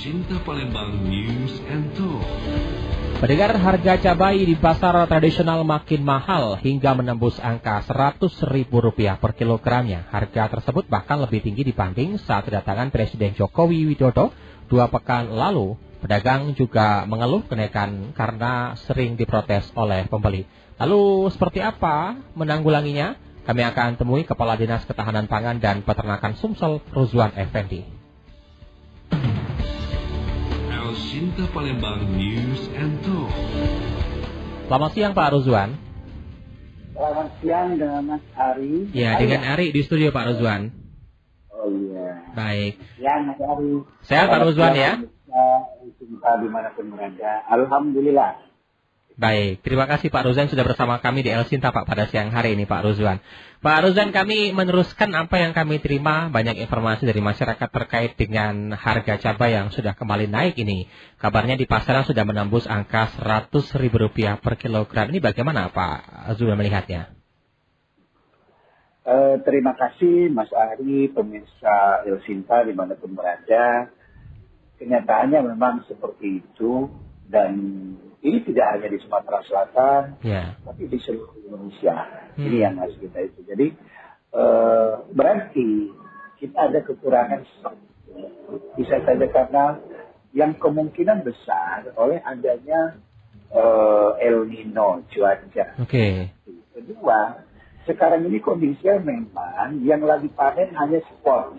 Cinta Palembang News and Talk. Pendengar, harga cabai di pasar tradisional makin mahal hingga menembus angka Rp100.000 per kilogramnya. Harga tersebut bahkan lebih tinggi dibanding saat kedatangan Presiden Jokowi Widodo 2 pekan lalu. Pedagang juga mengeluh kenaikan karena sering diprotes oleh pembeli. Lalu seperti apa menanggulanginya? Kami akan temui Kepala Dinas Ketahanan Pangan dan Peternakan Sumsel, Ruzwan Effendi. Cinta Palembang News and Talk. Selamat siang Pak Ruzwan. Selamat siang dengan Mas Ari. Ya, dengan Ari di studio Pak Ruzwan. Oh iya. Baik. Ya Mas Ari. Sehat Pak Ruzwan ya? Cinta dimanapun berada. Alhamdulillah. Baik, terima kasih Pak Ruzwan sudah bersama kami di El Sinta Pak pada siang hari ini Pak Ruzwan. Pak Ruzwan, kami meneruskan apa yang kami terima, banyak informasi dari masyarakat terkait dengan harga cabai yang sudah kembali naik ini. Kabarnya di pasaran sudah menembus angka Rp100.000 per kilogram. Ini bagaimana Pak Ruzwan melihatnya? Terima kasih Mas Ari, pemirsa El Sinta dimanapun berada. Kenyataannya memang seperti itu dan ini tidak hanya di Sumatera Selatan, tapi di seluruh Indonesia. Ini yang harus kita itu. Jadi berarti kita ada kekurangan stok. Bisa saja karena yang kemungkinan besar oleh adanya El Nino cuaca. Kedua, sekarang ini kondisinya memang yang lagi panen hanya spot.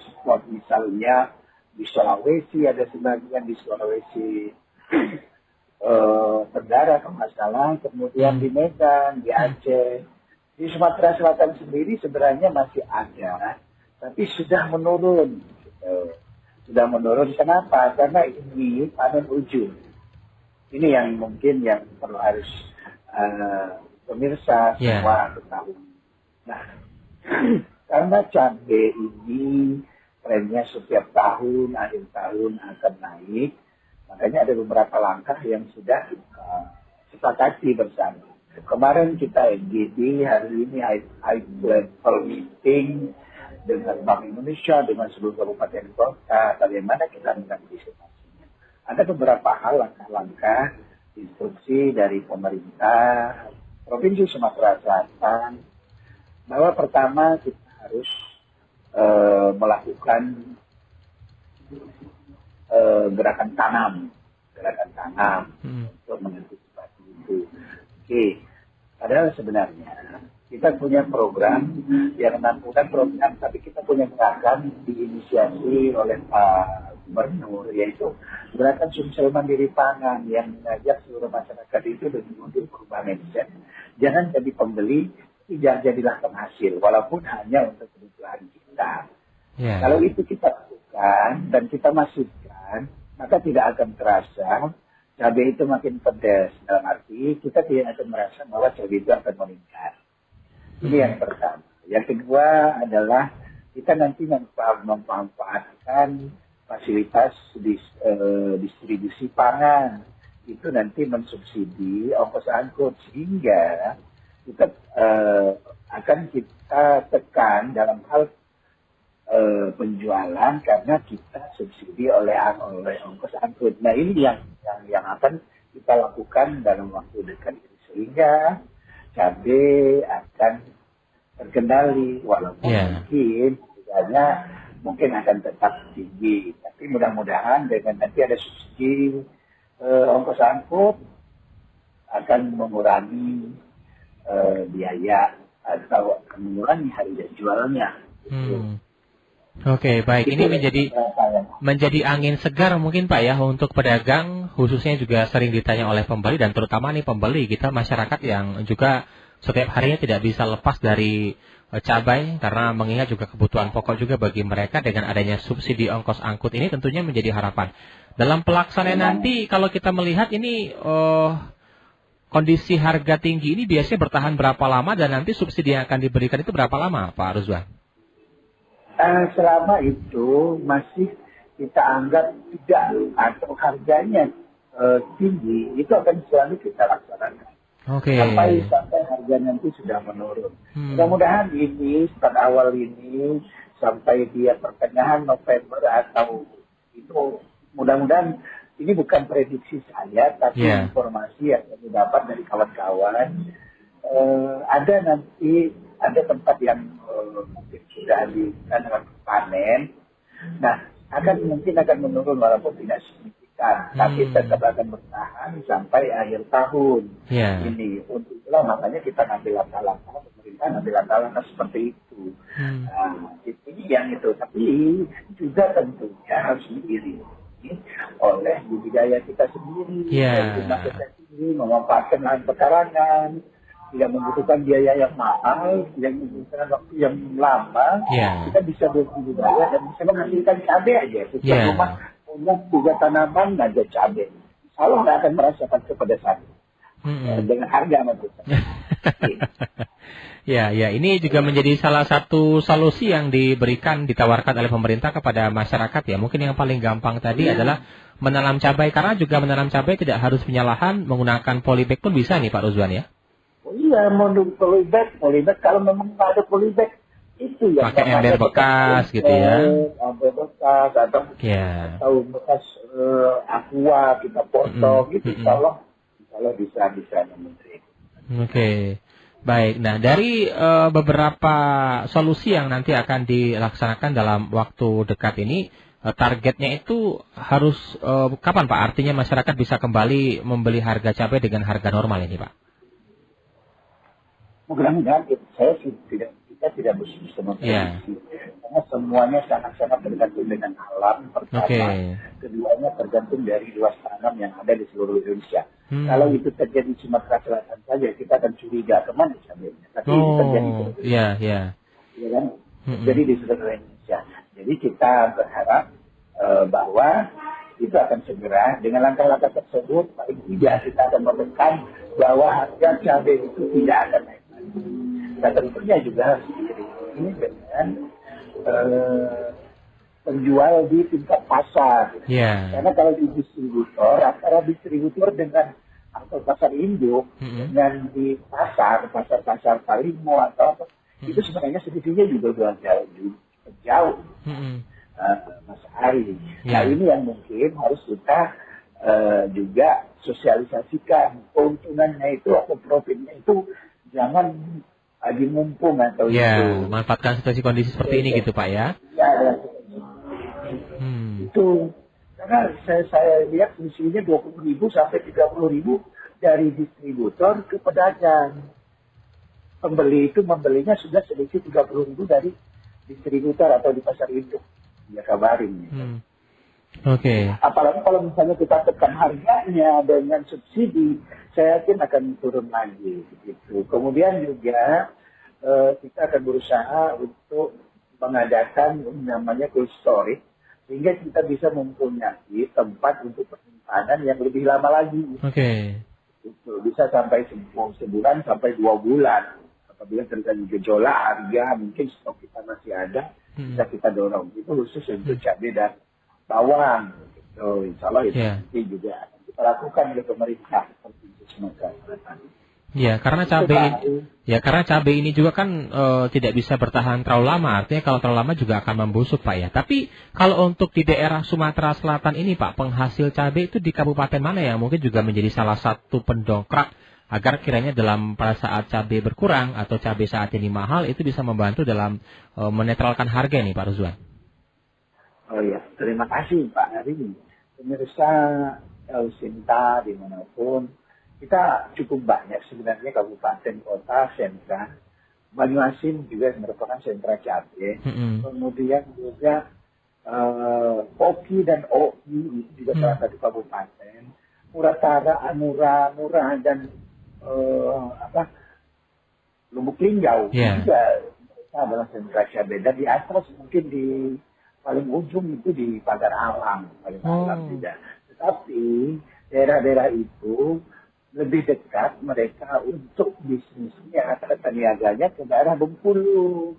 Misalnya di Sulawesi, ada sebagian di Sulawesi Tenggara kalau nggak salah, kemudian di Medan, di Aceh, di Sumatera Selatan sendiri sebenarnya masih ada, tapi sudah menurun. Sudah menurun. Kenapa? Karena ini panen ujung. Ini yang mungkin yang perlu harus pemirsa semua ketahui. Nah, karena cabai ini trennya setiap tahun, akhir tahun akan naik. Makanya ada beberapa langkah yang sudah sepakati bersama. Kemarin kita NGD, hari ini high level meeting dengan Bank Indonesia, dengan seluruh kabupaten kota, bagaimana kita mengantisipasinya. Ada beberapa hal langkah-langkah, instruksi dari pemerintah Provinsi Sumatera Selatan, bahwa pertama kita harus melakukan gerakan tanam untuk mengantisipasi itu. Padahal sebenarnya kita punya program yang 6 bulan program, tapi kita punya gerakan diinisiasi oleh Pak Gubernur, yaitu gerakan Sumsel Mandiri Pangan yang mengajak seluruh masyarakat itu dengan berubah mindset. Jangan jadi pembeli, tidak jadilah penghasil, walaupun hanya untuk kebutuhan kita. Kalau itu kita lakukan dan kita masukkan, maka tidak akan terasa cabai itu makin pedas. Dalam arti kita tidak akan merasa bahwa cabai itu akan meningkat. Ini yang pertama. Yang kedua adalah kita nanti memanfaatkan fasilitas distribusi pangan. Itu nanti mensubsidi ongkos angkut sehingga kita akan kita tekan dalam hal penjualan karena kita subsidi oleh ongkos angkut. Nah ini yang akan kita lakukan dalam waktu dekat ini sehingga cabai akan terkendali walaupun mungkin akan tetap tinggi, tapi mudah-mudahan dengan nanti ada subsidi ongkos angkut akan mengurangi biaya atau mengurangi harga jualnya. Oke, baik. Ini menjadi angin segar mungkin Pak ya untuk pedagang, khususnya juga sering ditanya oleh pembeli dan terutama nih pembeli kita masyarakat yang juga setiap harinya tidak bisa lepas dari cabai karena mengingat juga kebutuhan pokok juga bagi mereka. Dengan adanya subsidi ongkos angkut ini tentunya menjadi harapan. Dalam pelaksanaan nanti kalau kita melihat ini kondisi harga tinggi ini biasanya bertahan berapa lama dan nanti subsidi yang akan diberikan itu berapa lama Pak Ruzwan? Selama itu masih kita anggap tidak atau harganya tinggi, itu akan selalu kita laksanakan. Sampai harga nanti sudah menurun. Mudah-mudahan ini pada awal ini sampai dia pertengahan November atau itu mudah-mudahan ini bukan prediksi saya, tapi Yeah. informasi yang kami dapat dari kawan-kawan. Ada nanti ada tempat yang mungkin sudah dengan panen. Nah, mungkin akan menurun walaupun tidak signifikan, tapi tetap akan bertahan sampai akhir tahun Yeah. ini. Untuk itulah makanya kita ngambil langkah-langkah, pemerintah ngambil langkah-langkah seperti itu. Nah, ini yang itu. Tapi juga tentunya harus diiringi oleh budidaya kita sendiri, Yeah. kita sendiri memanfaatkan lahan pekarangan, tidak membutuhkan biaya yang mahal, tidak membutuhkan waktu yang lama. Yeah. Kita bisa berbudidaya dan bisa menghasilkan cabai aja. Setiap Yeah. rumah punya 3 tanaman aja cabai. Insya Allah nggak akan merasakan kepedesan dengan harga maksud saya. Ya, ini juga menjadi salah satu solusi yang ditawarkan oleh pemerintah kepada masyarakat ya. Mungkin yang paling gampang tadi adalah menanam cabai, karena juga menanam cabai tidak harus punya lahan, menggunakan polybag pun bisa nih Pak Ruzwan ya. Oh iya, mau polybag kalau memang nggak ada polybag itu ya. Pakai ember bekas gitu ya. Ember bekas atau bekas aqua kita potong gitu, insya Allah bisa Menteri. Oke. Baik, nah dari beberapa solusi yang nanti akan dilaksanakan dalam waktu dekat ini, targetnya itu harus kapan Pak? Artinya masyarakat bisa kembali membeli harga cabai dengan harga normal ini Pak? Mudah-mudahan kita tidak bisa memprediksi, karena semuanya sangat-sangat tergantung dengan alam pertama, keduanya tergantung dari luas tanam yang ada di seluruh Indonesia. Kalau itu terjadi di Sumatera Selatan saja, kita akan curiga kemana cabainya. Tapi itu terjadi kan? Jadi di seluruh Indonesia. Jadi kita berharap bahwa itu akan segera dengan langkah-langkah tersebut, paling tidak kita akan menekan bahwa harga cabai itu tidak akan naik. Nah, tentunya juga harus diiringi dengan penjual di tingkat pasar. Karena kalau di distributor, antara distributor dengan atau pasar induk dengan di pasar Palimo atau apa, itu sebenarnya selisihnya juga jauh. Mas Ari. Nah, ini yang mungkin harus kita juga sosialisasikan keuntungannya itu atau profitnya itu jangan lagi mumpung atau itu. Manfaatkan situasi kondisi seperti ini gitu Pak ya. Itu karena saya lihat selisihnya 20.000 sampai 30.000 dari distributor ke pedagang. Pembeli itu membelinya sudah selisih 30.000 dari distributor atau di pasar induk. Ya kabarin. Apalagi kalau misalnya kita tekan harganya dengan subsidi, saya yakin akan turun lagi. Gitu. Kemudian juga kita akan berusaha untuk mengadakan namanya cold storage, sehingga kita bisa mempunyai tempat untuk penyimpanan yang lebih lama lagi. Gitu. Bisa sampai sebulan sampai 2 bulan. Apabila terjadi gejolak harga, mungkin stok kita masih ada, bisa kita dorong. Itu khusus untuk cabai dan bawang. Gitu. Insya Allah itu nanti juga akan kita lakukan oleh pemerintah seperti itu Sumatera Selatan. Karena cabai ini juga kan tidak bisa bertahan terlalu lama. Artinya kalau terlalu lama juga akan membusuk Pak ya. Tapi kalau untuk di daerah Sumatera Selatan ini Pak, penghasil cabai itu di kabupaten mana ya? Mungkin juga menjadi salah satu pendongkrak agar kiranya pada saat cabai berkurang atau cabai saat ini mahal, itu bisa membantu dalam menetralkan harga nih Pak Ruzwan. Oh ya, terima kasih Pak Ari. Pemirsa El Sinta dimanapun, kita cukup banyak sebenarnya kabupaten, kota, sentra. Banyuasin juga merupakan sentra cabai. Kemudian juga Oki dan OI itu juga salah satu kabupaten. Muratara, Murah dan Lubuk Linggau juga adalah sentra cabai. Dan di atas mungkin di paling ujung itu di Pagar Alam, tidak. Tetapi daerah-daerah itu lebih dekat mereka untuk bisnisnya atau niaganya ke daerah Bengkulu.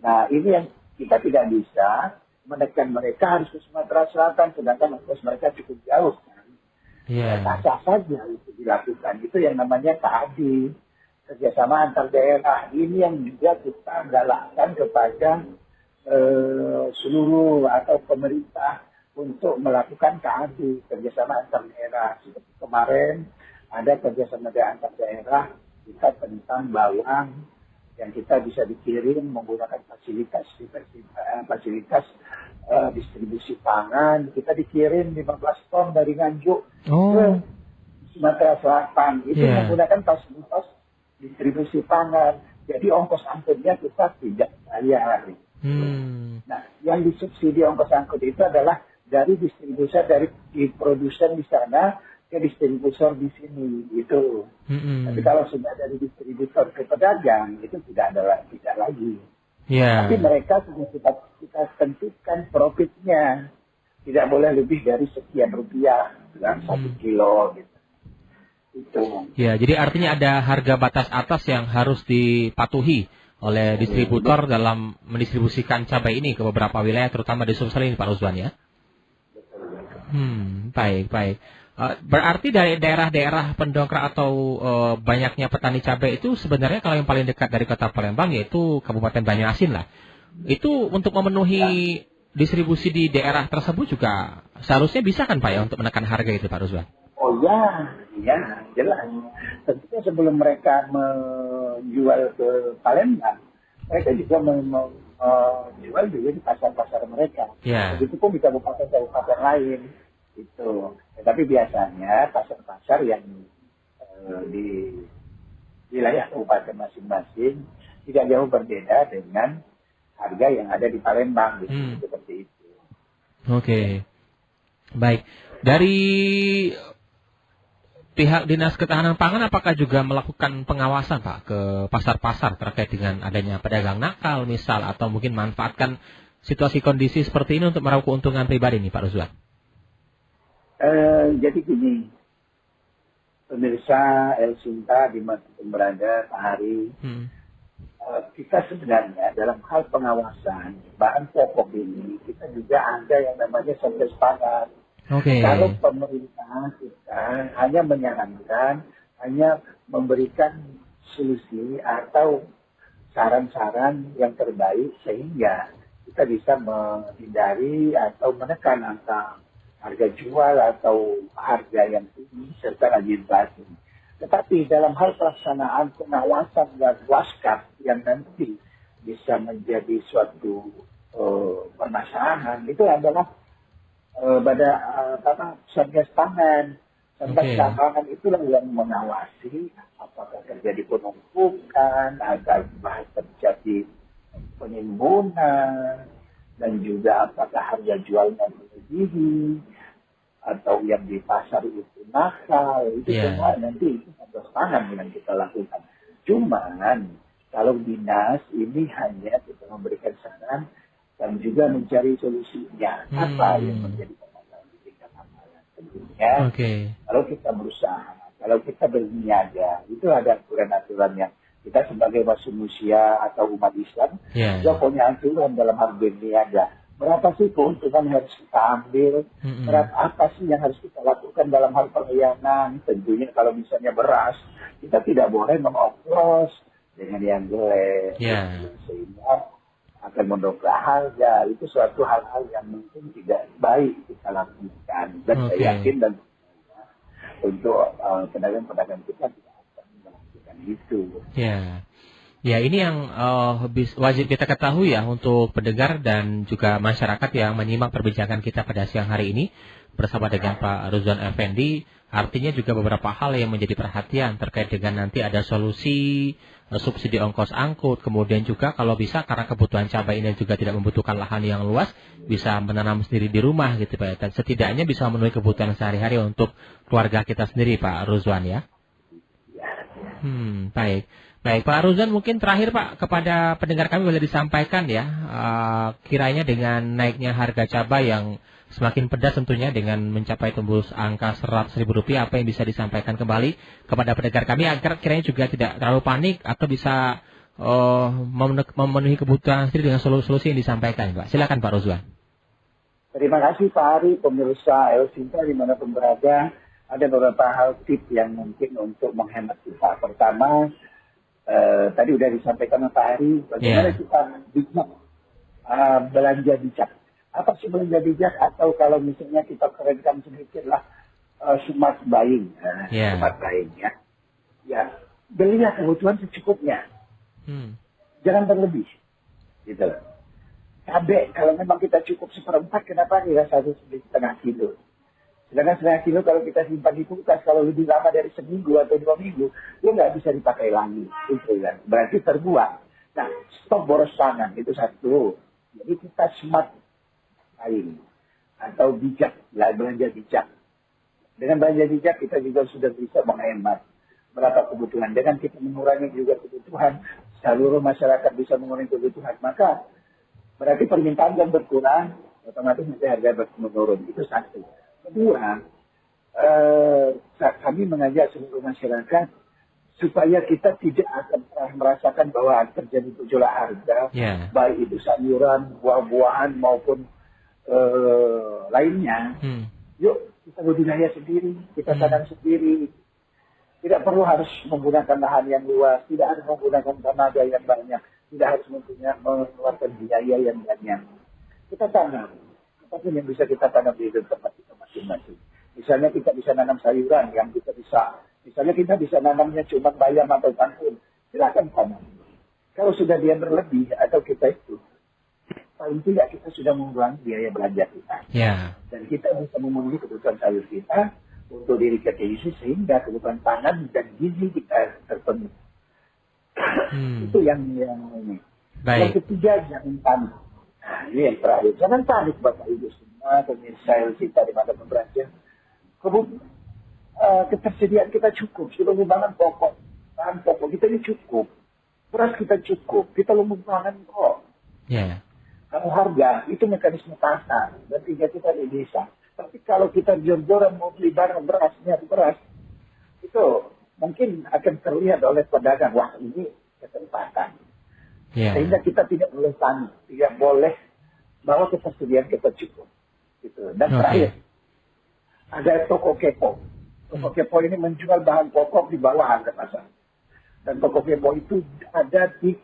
Nah, ini yang kita tidak bisa menekan mereka harus ke Sumatera Selatan, sedangkan ongkos mereka cukup jauh. Sah saja itu dilakukan. Itu yang namanya KAD, kerjasama antar daerah. Ini yang juga kita galakkan kepada seluruh atau pemerintah untuk melakukan KAD, kerjasama antar daerah. Seperti kemarin ada kerjasama antar daerah kita tentang bawang yang kita bisa dikirim menggunakan fasilitas distribusi pangan. Kita dikirim 15 ton dari Nganjuk ke Sumatera Selatan. Itu menggunakan fasilitas distribusi pangan. Jadi ongkos angkutnya kita tidak bayar. Nah, yang disubsidi ongkos angkut itu adalah dari distribusi, dari produsen di sana ke distributor di sini itu. Tapi kalau sudah dari distributor ke pedagang itu tidak lagi. Tapi mereka sudah kita tentukan profitnya tidak boleh lebih dari sekian rupiah dalam 1 kilo gitu. Itu. Ya, jadi artinya ada harga batas atas yang harus dipatuhi oleh distributor dalam mendistribusikan cabai ini ke beberapa wilayah, terutama di Sumsel ini, Pak Ruzwan ya. Baik. Berarti dari daerah-daerah pendongkrak atau banyaknya petani cabai itu sebenarnya kalau yang paling dekat dari Kota Palembang yaitu Kabupaten Banyuasin lah. Itu untuk memenuhi distribusi di daerah tersebut juga seharusnya bisa kan Pak ya untuk menekan harga itu Pak Ruzwan? Oh ya, jelas. Tentunya sebelum mereka menjual ke Palembang, mereka juga menjual juga di pasar-pasar mereka. Begitupun di kabupaten-kabupaten lain. Itu. Tapi biasanya pasar-pasar yang di wilayah kabupaten masing-masing tidak jauh berbeda dengan harga yang ada di Palembang. Seperti itu. Oke. Baik. Dari pihak Dinas Ketahanan Pangan apakah juga melakukan pengawasan Pak ke pasar-pasar terkait dengan adanya pedagang nakal misal atau mungkin manfaatkan situasi kondisi seperti ini untuk meraup keuntungan pribadi nih Pak Ruzwan? Jadi gini, pemirsa El Sinta di mana berada Pak Hari, kita sebenarnya dalam hal pengawasan bahan pokok ini kita juga ada yang namanya satgas pangan. Kalau pemerintah kita hanya menyarankan, hanya memberikan solusi atau saran-saran yang terbaik sehingga kita bisa menghindari atau menekan angka harga jual atau harga yang tinggi serta laju inflasi. Tetapi dalam hal pelaksanaan pengawasan dan waskat yang nanti bisa menjadi suatu permasalahan itu adalah pada Satgas Pangan. Satgas Pangan itulah yang mengawasi apakah terjadi penumpukan, agar terjadi penimbunan, dan juga apakah harga jualnya melebihi atau yang di pasar itu nakal. Itu semua nanti itu Satgas Pangan yang kita lakukan. Cuman kalau dinas ini hanya kita memberikan saran dan juga mencari solusinya. Apa yang menjadi permasalahan di tingkat amalan. Tentunya kalau kita berusaha, kalau kita berniaga, itu ada aturan-aturan yang kita sebagai manusia atau umat Islam juga punya aturan dalam hal berniaga. Berapa sih keuntungan yang harus kita ambil? Apa sih yang harus kita lakukan dalam hal pelayanan? Tentunya kalau misalnya beras, kita tidak boleh mengoplos dengan yang jelek. Sehingga akan mendongkrak harga. Itu suatu hal-hal yang mungkin tidak baik kita lakukan. Dan saya yakin dan untuk pedagang-pedagang kita tidak akan melakukan itu. Ya, ini yang wajib kita ketahui ya untuk pendengar dan juga masyarakat yang menyimak perbincangan kita pada siang hari ini bersama dengan Pak Ruzwan Effendi. Artinya juga beberapa hal yang menjadi perhatian terkait dengan nanti ada solusi subsidi ongkos angkut, kemudian juga kalau bisa karena kebutuhan cabai ini juga tidak membutuhkan lahan yang luas, bisa menanam sendiri di rumah gitu Pak. Dan setidaknya bisa memenuhi kebutuhan sehari-hari untuk keluarga kita sendiri Pak Ruzwan ya. Baik Pak Ruzwan, mungkin terakhir Pak kepada pendengar kami boleh disampaikan ya, kiranya dengan naiknya harga cabai yang semakin pedas tentunya dengan mencapai tembus angka Rp100.000, apa yang bisa disampaikan kembali kepada pendengar kami agar kiranya juga tidak terlalu panik atau bisa memenuhi kebutuhan sendiri dengan solusi yang disampaikan Pak. Silakan Pak Ruzwan. Terima kasih Pak Ari, pemirsa El Sinta dimanapun berada. Ada beberapa hal tips yang mungkin untuk menghemat kita. Pertama, tadi sudah disampaikan Pak Ari, bagaimana kita bijak belanja bijak. Apa sih belanja bijak? Atau kalau misalnya kita kerenkan sedikit lah, smart buying. Smart buying ya. Ya, belilah kebutuhan secukupnya. Jangan berlebih. Gitu. Cabai, kalau memang kita cukup 1/4, kenapa kita harus beli setengah kilo? Sedangkan setengah kilo kalau kita simpan di kulkas, kalau lebih lama dari seminggu atau 2 minggu, dia nggak bisa dipakai lagi. Itu kan. Berarti terbuang. Nah, stop boros pangan, itu satu. Jadi kita smart buying atau bijak, belanja bijak. Dengan belanja bijak kita juga sudah bisa menghemat berapa kebutuhan. Dengan kita mengurangi juga kebutuhan, seluruh masyarakat bisa mengurangi kebutuhan, maka berarti permintaan yang berkurang, otomatis nanti harga menurun. Itu satu. Kedua, kami mengajak seluruh masyarakat supaya kita tidak akan pernah merasakan bahwa terjadi gejolak harga, baik itu sayuran, buah-buahan maupun lainnya. Yuk kita budidaya sendiri, kita tanam sendiri. Tidak perlu harus menggunakan lahan yang luas, tidak harus menggunakan tenaga yang banyak, tidak harus mengeluarkan biaya yang banyak. Kita tanam. Apapun yang bisa kita tanam di tempat kita masing-masing. Misalnya kita bisa nanam sayuran yang kita bisa, misalnya kita bisa nanamnya cuma bayam atau kangkung, silakan tanam. Kalau sudah dia berlebih atau kita itu, paling tidak kita sudah mengurangi biaya belanja kita. Dan kita bisa memenuhi kebutuhan sayur kita untuk diri kita sehingga kebutuhan pangan dan gizi kita terpenuhi. Itu yang ini. Yang ketiga, jangan panik. Nah, ini yang terakhir. Jangan panik Bapak Ibu semua, pemirsa kita di mana berada. Ketersediaan kita cukup. Seluruh bahan pokok kita ini cukup. Beras kita cukup. Kita lumbung pangan kok. Kalau harga, itu mekanisme pasar. Dan tinggal kita di desa. Tapi kalau kita jor-joran mau beli barang beras, itu mungkin akan terlihat oleh pedagang. Wah, ini kesempatan. Sehingga kita tidak boleh panik, tidak boleh bahwa ketersediaan kita cukup. Gitu. Dan terakhir, ada toko kepo. Toko kepo ini menjual bahan pokok di bawah harga pasar. Dan toko kepo itu ada di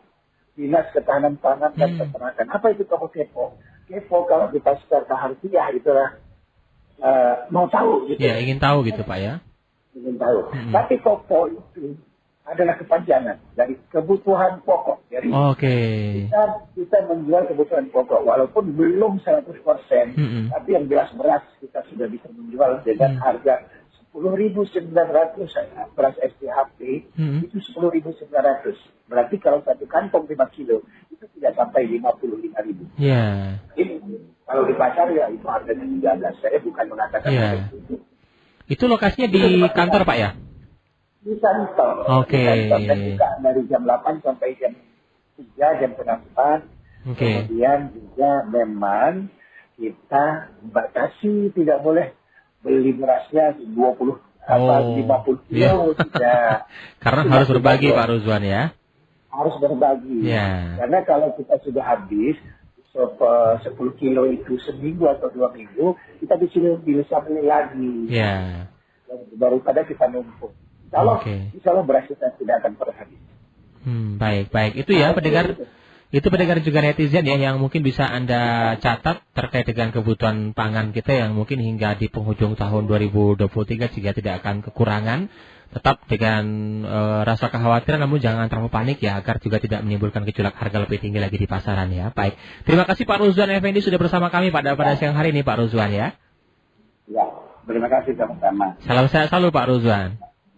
Dinas Ketahanan Pangan dan Peternakan. Apa itu toko kepo? Kepo kalau kita secara harfiah itulah mau tahu. Gitu. Ingin tahu gitu Pak ya. Ingin tahu. Tapi toko itu adalah kepanjangan dari kebutuhan pokok. Jadi kita menjual kebutuhan pokok walaupun belum 100%, tapi yang jelas beras kita sudah bisa menjual dengan harga 10.900 beras SPHP itu 10.900. Berarti kalau satu kantong 5 kilo itu tidak sampai 55.000. Ini kalau di pasar ya itu harganya 13. Saya bukan mengatakan itu. Itu lokasinya di kantor Pak ya? Di kantor. Dan buka dari jam 8 sampai jam 3, jam setengah 4. Kemudian juga memang kita batasi, tidak boleh beli berasnya 50 kilo. Karena harus berbagi Pak Ruzwan ya. Harus berbagi. Karena kalau kita sudah habis 10 kilo itu seminggu atau 2 minggu, kita bisa beli lagi. Daripada kita numpuk. Insya Allah beras kita tidak akan pernah habis. Baik. Itu ya pendengar juga netizen ya yang mungkin bisa Anda catat terkait dengan kebutuhan pangan kita yang mungkin hingga di penghujung tahun 2023 jika tidak akan kekurangan. Tetap dengan rasa kekhawatiran namun jangan terlalu panik ya agar juga tidak menimbulkan gejolak harga lebih tinggi lagi di pasaran ya. Baik. Terima kasih Pak Ruzwan Effendi sudah bersama kami pada siang hari ini Pak Ruzwan ya. Terima kasih sama-sama. Salam sehat selalu Pak Ruzwan.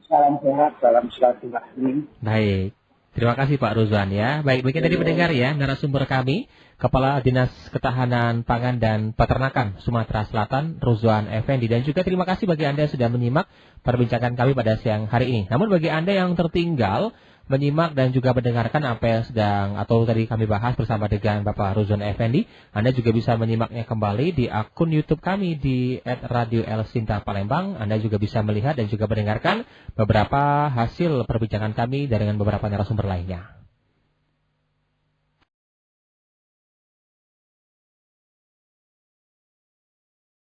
Salam sehat, salam silaturahmi. Baik. Terima kasih Pak Ruzwan ya. Baik, mungkin tadi mendengar ya narasumber kami, Kepala Dinas Ketahanan Pangan dan Peternakan Sumatera Selatan, Ruzwan Effendi. Dan juga terima kasih bagi Anda yang sudah menyimak perbincangan kami pada siang hari ini. Namun bagi Anda yang tertinggal menyimak dan juga mendengarkan apa yang sedang atau tadi kami bahas bersama dengan Bapak Ruzwan Effendi, Anda juga bisa menyimaknya kembali di akun YouTube kami di @Radio El Sinta Palembang. Anda juga bisa melihat dan juga mendengarkan beberapa hasil perbincangan kami dengan beberapa narasumber lainnya.